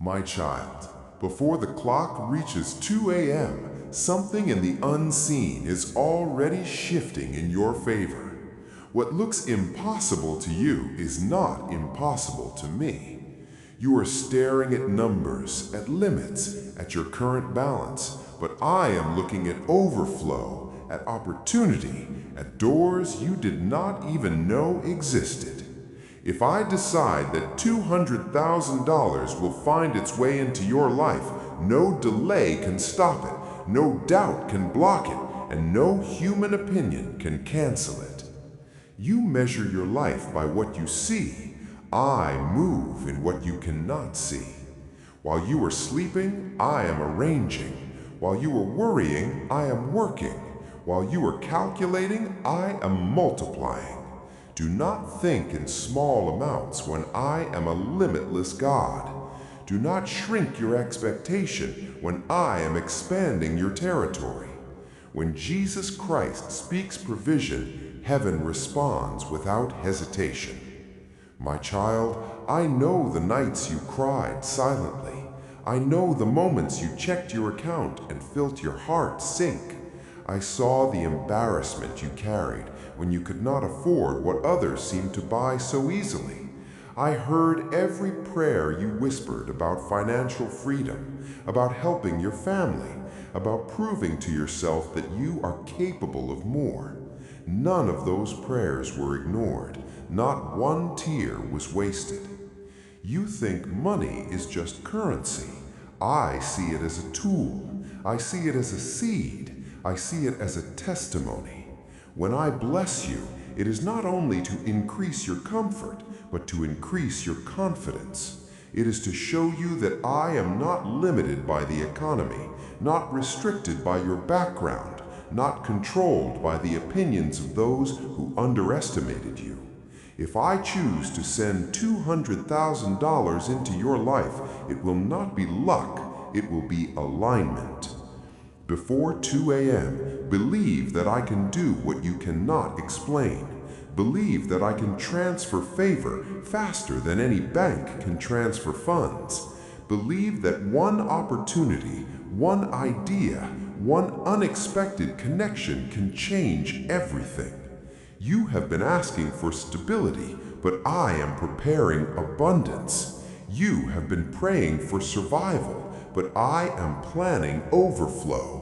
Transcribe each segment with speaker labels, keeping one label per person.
Speaker 1: My child, before the clock reaches 2 a.m., something in the unseen is already shifting in your favor. What looks impossible to you is not impossible to me. You are staring at numbers, at limits, at your current balance, but I am looking at overflow, at opportunity, at doors you did not even know existed. If I decide that $200,000 will find its way into your life, no delay can stop it, no doubt can block it, and no human opinion can cancel it. You measure your life by what you see. I move in what you cannot see. While you are sleeping, I am arranging. While you are worrying, I am working. While you are calculating, I am multiplying. Do not think in small amounts when I am a limitless God. Do not shrink your expectation when I am expanding your territory. When Jesus Christ speaks provision, heaven responds without hesitation. My child, I know the nights you cried silently. I know the moments you checked your account and felt your heart sink. I saw the embarrassment you carried when you could not afford what others seemed to buy so easily. I heard every prayer you whispered about financial freedom, about helping your family, about proving to yourself that you are capable of more. None of those prayers were ignored. Not one tear was wasted. You think money is just currency. I see it as a tool. I see it as a seed. I see it as a testimony. When I bless you, it is not only to increase your comfort, but to increase your confidence. It is to show you that I am not limited by the economy, not restricted by your background, not controlled by the opinions of those who underestimated you. If I choose to send $200,000 into your life, it will not be luck, it will be alignment. Before 2 a.m., believe that I can do what you cannot explain. Believe that I can transfer favor faster than any bank can transfer funds. Believe that one opportunity, one idea, one unexpected connection can change everything. You have been asking for stability, but I am preparing abundance. You have been praying for survival, but I am planning overflow.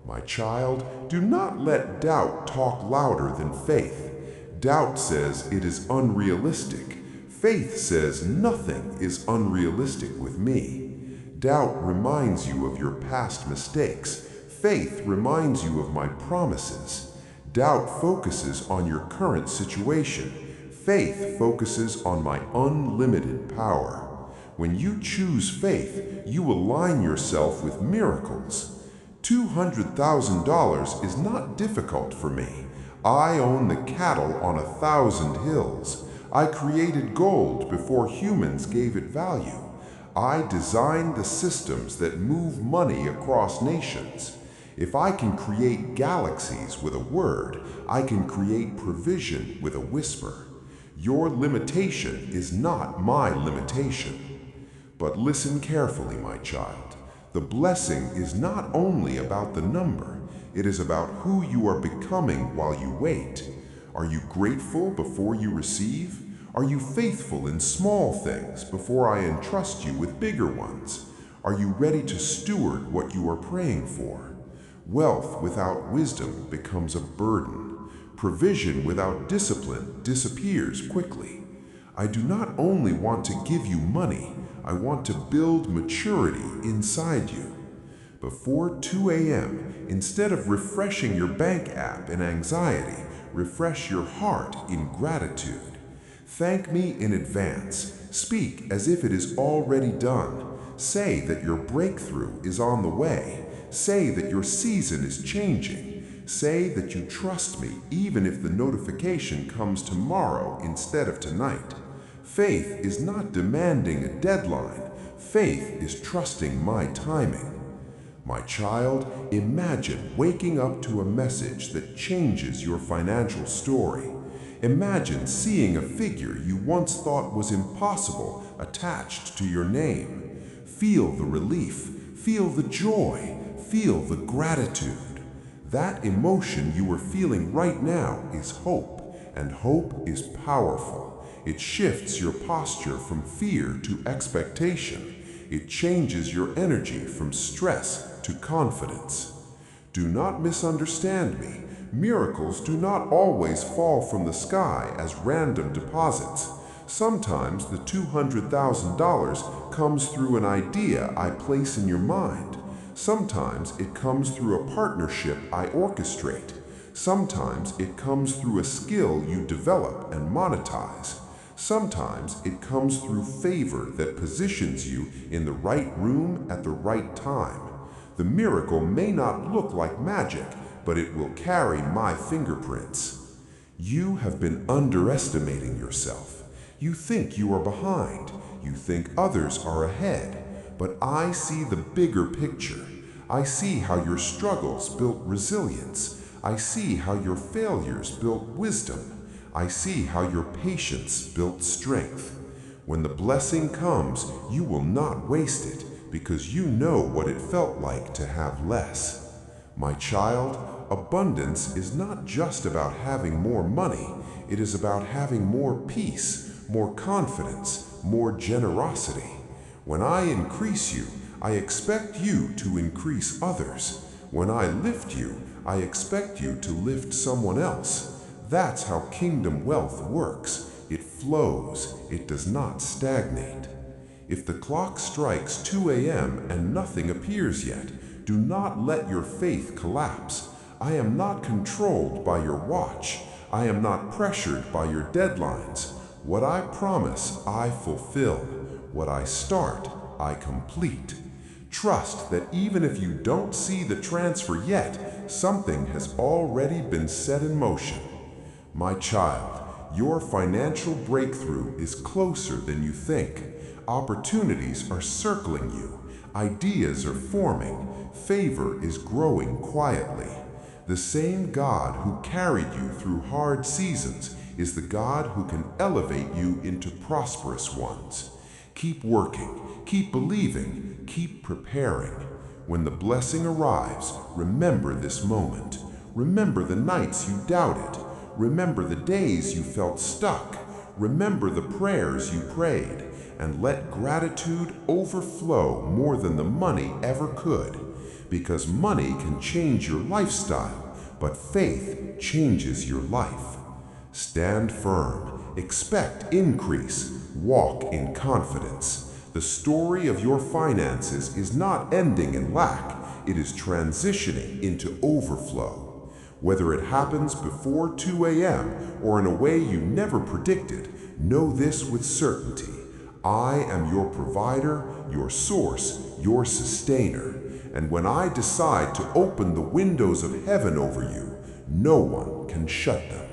Speaker 1: My child, do not let doubt talk louder than faith. Doubt says it is unrealistic. Faith says nothing is unrealistic with me. Doubt reminds you of your past mistakes. Faith reminds you of my promises. Doubt focuses on your current situation. Faith focuses on my unlimited power. When you choose faith, you align yourself with miracles. $200,000 is not difficult for me. I own the cattle on 1,000 hills. I created gold before humans gave it value. I designed the systems that move money across nations. If I can create galaxies with a word, I can create provision with a whisper. Your limitation is not my limitation. But listen carefully, my child. The blessing is not only about the number, it is about who you are becoming while you wait. Are you grateful before you receive? Are you faithful in small things before I entrust you with bigger ones? Are you ready to steward what you are praying for? Wealth without wisdom becomes a burden. Provision without discipline disappears quickly. I do not only want to give you money, I want to build maturity inside you. Before 2 a.m., instead of refreshing your bank app in anxiety, refresh your heart in gratitude. Thank me in advance. Speak as if it is already done. Say that your breakthrough is on the way. Say that your season is changing. Say that you trust me even if the notification comes tomorrow instead of tonight. Faith is not demanding a deadline. Faith is trusting my timing. My child, imagine waking up to a message that changes your financial story. Imagine seeing a figure you once thought was impossible attached to your name. Feel the relief, feel the joy, feel the gratitude. That emotion you are feeling right now is hope, and hope is powerful. It shifts your posture from fear to expectation. It changes your energy from stress to confidence. Do not misunderstand me. Miracles do not always fall from the sky as random deposits. Sometimes the $200,000 comes through an idea I place in your mind. Sometimes it comes through a partnership I orchestrate. Sometimes it comes through a skill you develop and monetize. Sometimes it comes through favor that positions you in the right room at the right time. The miracle may not look like magic, but it will carry my fingerprints. You have been underestimating yourself. You think you are behind. You think others are ahead. But I see the bigger picture. I see how your struggles built resilience. I see how your failures built wisdom. I see how your patience built strength. When the blessing comes, you will not waste it, because you know what it felt like to have less. My child, abundance is not just about having more money. It is about having more peace, more confidence, more generosity. When I increase you, I expect you to increase others. When I lift you, I expect you to lift someone else. That's how kingdom wealth works. It flows. It does not stagnate. If the clock strikes 2 a.m. and nothing appears yet, do not let your faith collapse. I am not controlled by your watch. I am not pressured by your deadlines. What I promise, I fulfill. What I start, I complete. Trust that even if you don't see the transfer yet, something has already been set in motion. My child, your financial breakthrough is closer than you think. Opportunities are circling you. Ideas are forming. Favor is growing quietly. The same God who carried you through hard seasons is the God who can elevate you into prosperous ones. Keep working, keep believing, keep preparing. When the blessing arrives, remember this moment. Remember the nights you doubted. Remember the days you felt stuck. Remember the prayers you prayed. And let gratitude overflow more than the money ever could. Because money can change your lifestyle, but faith changes your life. Stand firm, expect increase, walk in confidence. The story of your finances is not ending in lack, it is transitioning into overflow. Whether it happens before 2 a.m. or in a way you never predicted, know this with certainty. I am your provider, your source, your sustainer. And when I decide to open the windows of heaven over you, no one can shut them.